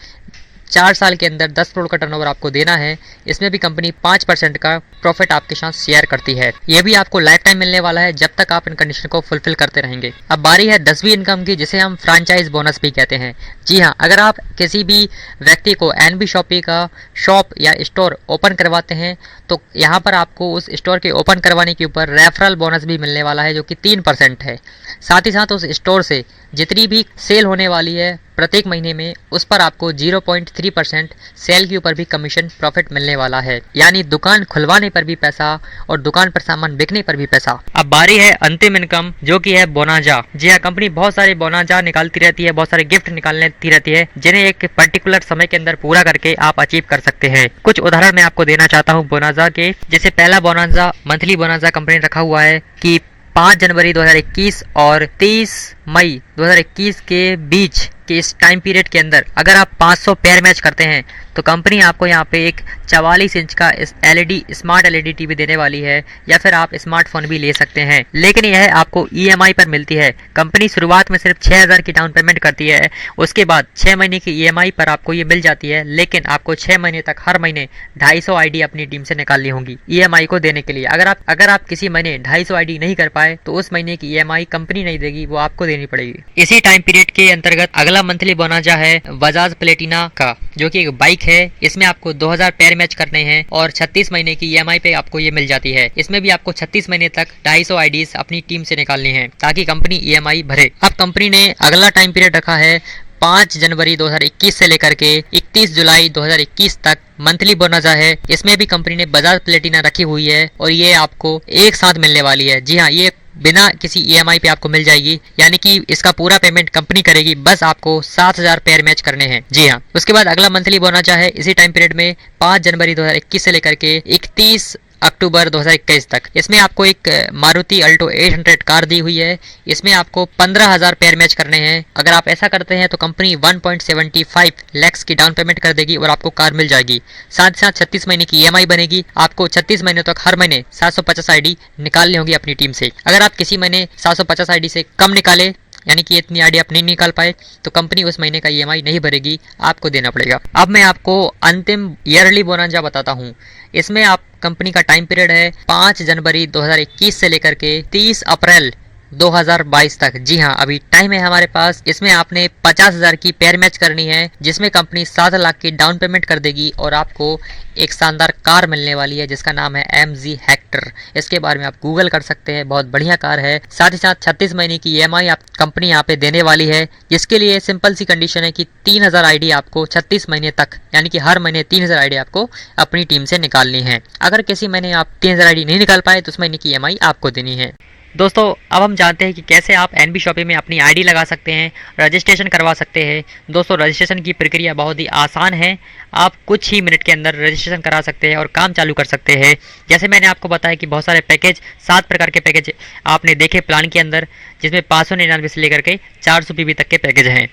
4 साल के अंदर 10 करोड़ का टर्नओवर आपको देना है। इसमें भी कंपनी 5% का प्रॉफिट आपके साथ शेयर करती है। ये भी आपको लाइफ टाइम मिलने वाला है, जब तक आप इन कंडीशन को फुलफिल करते रहेंगे। अब बारी है 10वीं इनकम की, जिसे हम फ्रैंचाइज बोनस भी कहते हैं। जी हाँ, अगर आप किसी भी व्यक्ति को एनबी शॉपी का शॉप या स्टोर ओपन करवाते हैं तो यहाँ पर आपको उस स्टोर के ओपन करवाने के ऊपर रेफरल बोनस भी मिलने वाला है, जो कि 3% है। साथ ही साथ उस स्टोर से जितनी भी सेल होने वाली है प्रत्येक महीने में, उस पर आपको 0.3% सेल के ऊपर भी कमीशन प्रॉफिट मिलने वाला है। यानी दुकान खुलवाने पर भी पैसा और दुकान पर सामान बिकने पर भी पैसा। अब बारी है अंतिम इनकम, जो कि है बोनाजा। जी हाँ, कंपनी बहुत सारे बोनाजा निकालती रहती है, बहुत सारे गिफ्ट निकालती रहती है, जिन्हें एक पर्टिकुलर समय के अंदर पूरा करके आप अचीव कर सकते हैं। कुछ उदाहरण मैं आपको देना चाहता हूँ बोनाजा के। जैसे पहला बोनाजा मंथली बोनाजा कंपनी ने रखा हुआ है कि 5 जनवरी 2021 और 30 मई 2021 के बीच के इस टाइम पीरियड के अंदर अगर आप 500 पेयर मैच करते हैं तो कंपनी आपको यहाँ पे एक 44 इंच का एलईडी स्मार्ट एलईडी टीवी देने वाली है, या फिर आप स्मार्टफोन भी ले सकते हैं। लेकिन यह आपको ईएमआई पर मिलती है। कंपनी शुरुआत में सिर्फ 6000 की डाउन पेमेंट करती है, उसके बाद 6 महीने की ईएमआई पर आपको ये मिल जाती है। लेकिन आपको 6 महीने तक हर महीने 250 आईडी अपनी टीम से निकालनी होगी ईएमआई को देने के लिए। अगर आप किसी महीने 250 आईडी नहीं कर पाए तो उस महीने की ईएमआई कंपनी नहीं देगी, वो आपको देनी पड़ेगी। इसी टाइम पीरियड के अंतर्गत अगला मंथली बोनाजा है बजाज प्लेटिना का, जो कि एक बाइक है। इसमें आपको 2000 पेयर मैच करने हैं और 36 महीने की ईएमआई पे आपको ये मिल जाती है। इसमें भी आपको 36 महीने तक 250 आईडीज अपनी टीम से निकालनी है ताकि कंपनी ईएमआई भरे। अब कंपनी ने अगला टाइम पीरियड रखा है 5 जनवरी 2021 से लेकर के 31 जुलाई 2021 तक मंथली बोनाजा है। इसमें भी कंपनी ने बजाज प्लेटिना रखी हुई है और ये आपको एक साथ मिलने वाली है। जी हाँ, ये बिना किसी ईएमआई पे आपको मिल जाएगी, यानी कि इसका पूरा पेमेंट कंपनी करेगी, बस आपको 7000 पेयर मैच करने हैं। जी हाँ, उसके बाद अगला मंथली बोनाजा है इसी टाइम पीरियड में 5 जनवरी 2021 से लेकर के 31 अक्टूबर 2021 तक। इसमें आपको एक मारुति अल्टो 800 कार दी हुई है। इसमें आपको 15000 पेयर मैच करने हैं। अगर आप ऐसा करते हैं तो कंपनी 1.75 लाख की डाउन पेमेंट कर देगी और आपको कार मिल जाएगी। साथ ही साथ 36 महीने की ईएमआई बनेगी। आपको 36 महीने तक हर महीने 750 आईडी निकालनी होगी अपनी टीम से। अगर आप किसी महीने 750 आईडी से कम निकाले, यानी कि इतनी आईडी आप नहीं निकाल पाए, तो कंपनी उस महीने का ईएमआई नहीं भरेगी, आपको देना पड़ेगा। अब मैं आपको अंतिम ईयरली बोनाजा बताता हूँ। इसमें आप कंपनी का टाइम पीरियड है 5 जनवरी 2021 से लेकर के 30 अप्रैल 2022 तक। जी हाँ, अभी टाइम है हमारे पास। इसमें आपने 50,000 की पेयर मैच करनी है, जिसमें कंपनी 7 लाख की डाउन पेमेंट कर देगी और आपको एक शानदार कार मिलने वाली है जिसका नाम है MG हेक्टर। इसके बारे में आप गूगल कर सकते हैं, बहुत बढ़िया कार है। साथ ही साथ 36 महीने की ईएमआई आप कंपनी यहाँ पे देने वाली है, जिसके लिए सिंपल सी कंडीशन है कि 3000 आईडी आपको 36 महीने तक, यानी कि हर महीने 3000 आईडी आपको अपनी टीम से निकालनी है। अगर किसी महीने आप 3000 आईडी नहीं निकाल पाए तो उस महीने की ईएमआई आपको देनी है। दोस्तों अब हम जानते हैं कि कैसे आप एनबी शॉपी में अपनी आईडी लगा सकते हैं, रजिस्ट्रेशन करवा सकते हैं। दोस्तों रजिस्ट्रेशन की प्रक्रिया बहुत ही आसान है। आप कुछ ही मिनट के अंदर रजिस्ट्रेशन करा सकते हैं और काम चालू कर सकते हैं। जैसे मैंने आपको बताया कि बहुत सारे पैकेज, 7 प्रकार के पैकेज आपने देखे प्लान के अंदर, जिसमें 599 से लेकर के 400 पीबी तक के पैकेज हैं।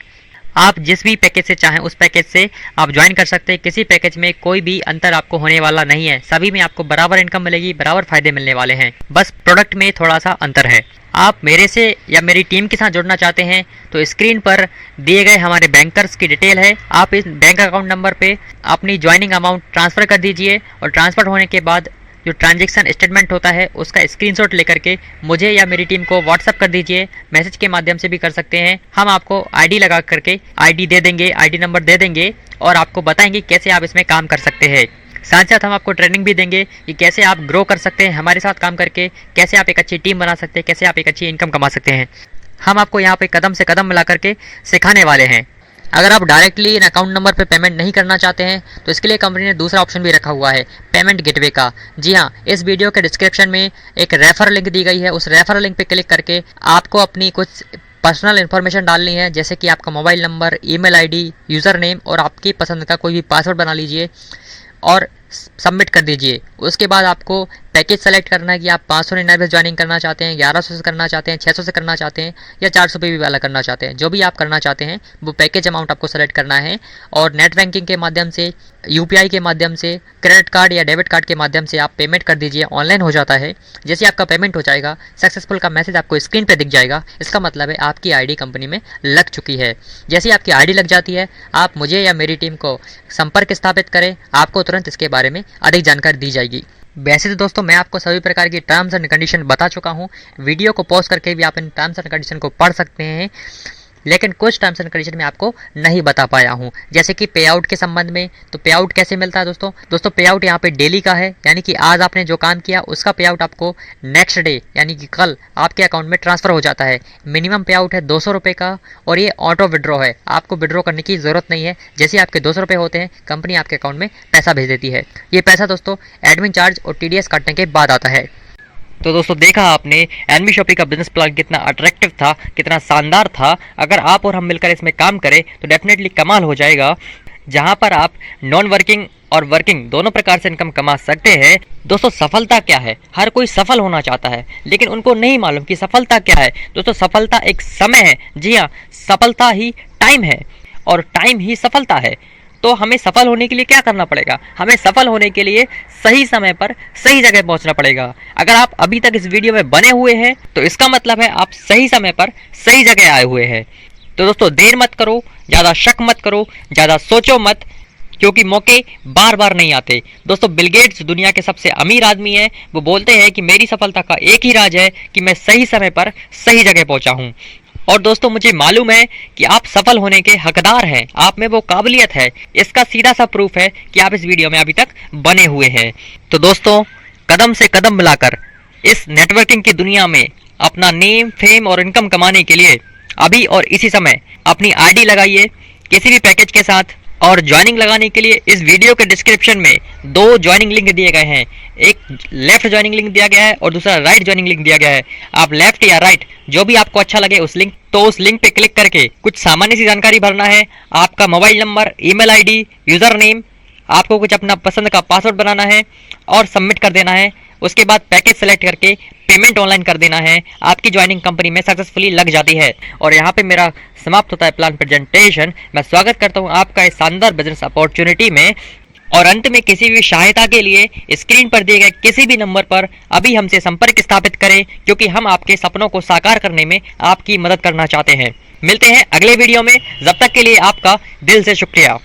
आप जिस भी पैकेज से चाहें उस पैकेज से आप ज्वाइन कर सकते हैं। किसी पैकेज में कोई भी अंतर आपको होने वाला नहीं है, सभी में आपको बराबर इनकम मिलेगी, बराबर फायदे मिलने वाले हैं, बस प्रोडक्ट में थोड़ा सा अंतर है। आप मेरे से या मेरी टीम के साथ जुड़ना चाहते हैं तो स्क्रीन पर दिए गए हमारे बैंकर्स की डिटेल है, आप इस बैंक अकाउंट नंबर पे अपनी ज्वाइनिंग अमाउंट ट्रांसफ़र कर दीजिए और ट्रांसफ़र होने के बाद जो ट्रांजैक्शन स्टेटमेंट होता है उसका स्क्रीनशॉट लेकर के मुझे या मेरी टीम को व्हाट्सअप कर दीजिए। मैसेज के माध्यम से भी कर सकते हैं, हम आपको आईडी लगा करके आईडी दे देंगे, आईडी नंबर दे देंगे और आपको बताएंगे कैसे आप इसमें काम कर सकते हैं। साथ साथ हम आपको ट्रेनिंग भी देंगे कि कैसे आप ग्रो कर सकते हैं हमारे साथ काम करके, कैसे आप एक अच्छी टीम बना सकते हैं, कैसे आप एक अच्छी इनकम कमा सकते हैं। हम आपको यहाँ पे कदम से कदम मिला करके सिखाने वाले हैं। अगर आप डायरेक्टली इन अकाउंट नंबर पे पेमेंट नहीं करना चाहते हैं तो इसके लिए कंपनी ने दूसरा ऑप्शन भी रखा हुआ है, पेमेंट गेटवे का। जी हाँ, इस वीडियो के डिस्क्रिप्शन में एक रेफर लिंक दी गई है, उस रेफर लिंक पे क्लिक करके आपको अपनी कुछ पर्सनल इन्फॉर्मेशन डालनी है, जैसे कि आपका mobile number, email ID, user name और आपकी पसंद का कोई भी पासवर्ड बना लीजिए और सबमिट कर दीजिए। उसके बाद आपको पैकेज सेलेक्ट करना है कि आप 599 से ज्वाइनिंग करना चाहते हैं, 1100 से करना चाहते हैं, 600 से करना चाहते हैं या 400 पे भी वाला करना चाहते हैं। जो भी आप करना चाहते हैं वो पैकेज अमाउंट आपको सेलेक्ट करना है और नेट बैंकिंग के माध्यम से, यूपीआई के माध्यम से, क्रेडिट कार्ड या डेबिट कार्ड के माध्यम से आप पेमेंट कर दीजिए। ऑनलाइन हो जाता है। जैसे आपका पेमेंट हो जाएगा, सक्सेसफुल का मैसेज आपको स्क्रीन पर दिख जाएगा, इसका मतलब है आपकी आईडी कंपनी में लग चुकी है। जैसे आपकी आईडी लग जाती है, आप मुझे या मेरी टीम को संपर्क स्थापित करें, आपको तुरंत इसके बारे में अधिक जानकारी दी जाएगी। वैसे तो दोस्तों मैं आपको सभी प्रकार की टर्म्स एंड कंडीशन बता चुका हूँ, वीडियो को पॉज करके भी आप इन टर्म्स एंड कंडीशन को पढ़ सकते हैं, लेकिन कुछ टर्म्स एंड कंडीशन में आपको नहीं बता पाया हूँ। जैसे कि पे आउट के संबंध में, तो पे आउट कैसे मिलता है दोस्तों पे आउट यहाँ पे डेली का है, यानी कि आज आपने जो काम किया उसका पे आउट आपको नेक्स्ट डे यानी कि कल आपके अकाउंट में ट्रांसफ़र हो जाता है। मिनिमम पे आउट है 200 रुपये का और ये ऑटो विड्रॉ है, आपको विड्रॉ करने की ज़रूरत नहीं है। जैसे आपके 200 रुपये होते हैं, कंपनी आपके अकाउंट में पैसा भेज देती है। ये पैसा दोस्तों एडमिन चार्ज और TDS काटने के बाद आता है। तो दोस्तों देखा आपने एनबी शॉपी का बिजनेस प्लान कितना अट्रैक्टिव था, कितना शानदार था। अगर आप और हम मिलकर इसमें काम करें तो डेफिनेटली कमाल हो जाएगा, जहां पर आप नॉन वर्किंग और वर्किंग दोनों प्रकार से इनकम कमा सकते हैं। दोस्तों सफलता क्या है? हर कोई सफल होना चाहता है, लेकिन उनको नहीं मालूम कि सफलता क्या है। दोस्तों सफलता एक समय है, जी हाँ, सफलता ही टाइम है और टाइम ही सफलता है। तो हमें सफल होने के लिए क्या करना पड़ेगा? हमें सफल होने के लिए सही समय पर सही जगह पहुंचना पड़ेगा। अगर आप अभी तक इस वीडियो में बने हुए हैं तो इसका मतलब है आप सही समय पर सही जगह आए हुए हैं। तो दोस्तों देर मत करो, ज़्यादा शक मत करो, ज़्यादा सोचो मत, क्योंकि मौके बार बार नहीं आते। दोस्तों बिल गेट्स दुनिया के सबसे अमीर आदमी है, वो बोलते हैं कि मेरी सफलता का एक ही राज है कि मैं सही समय पर सही जगह पहुंचा हूं। और दोस्तों मुझे मालूम है कि आप सफल होने के हकदार हैं, आप में वो काबिलियत है। इसका सीधा सा प्रूफ है कि आप इस वीडियो में अभी तक बने हुए हैं। तो दोस्तों कदम से कदम मिलाकर इस नेटवर्किंग की दुनिया में अपना नेम, फेम और इनकम कमाने के लिए अभी और इसी समय अपनी आईडी लगाइए किसी भी पैकेज के साथ। और ज्वाइनिंग लगाने के लिए इस वीडियो के डिस्क्रिप्शन में 2 ज्वाइनिंग लिंक दिए गए हैं, एक लेफ्ट ज्वाइनिंग लिंक दिया गया है और दूसरा राइट ज्वाइनिंग लिंक दिया गया है। आप लेफ्ट या राइट जो भी आपको अच्छा लगे उस लिंक पे क्लिक करके कुछ सामान्य सी जानकारी भरना है, आपका mobile number, email ID, user name, आपको कुछ अपना पसंद का पासवर्ड बनाना है और सबमिट कर देना है। उसके बाद पैकेज सेलेक्ट करके पेमेंट ऑनलाइन कर देना है, आपकी ज्वाइनिंग कंपनी में सक्सेसफुली लग जाती है। और यहाँ पे मेरा समाप्त होता है प्लान प्रेजेंटेशन। मैं स्वागत करता हूँ आपका इस शानदार बिजनेस अपॉर्चुनिटी में। और अंत में किसी भी सहायता के लिए स्क्रीन पर दिए गए किसी भी नंबर पर अभी हमसे संपर्क स्थापित करें, क्योंकि हम आपके सपनों को साकार करने में आपकी मदद करना चाहते हैं। मिलते हैं अगले वीडियो में, जब तक के लिए आपका दिल से शुक्रिया।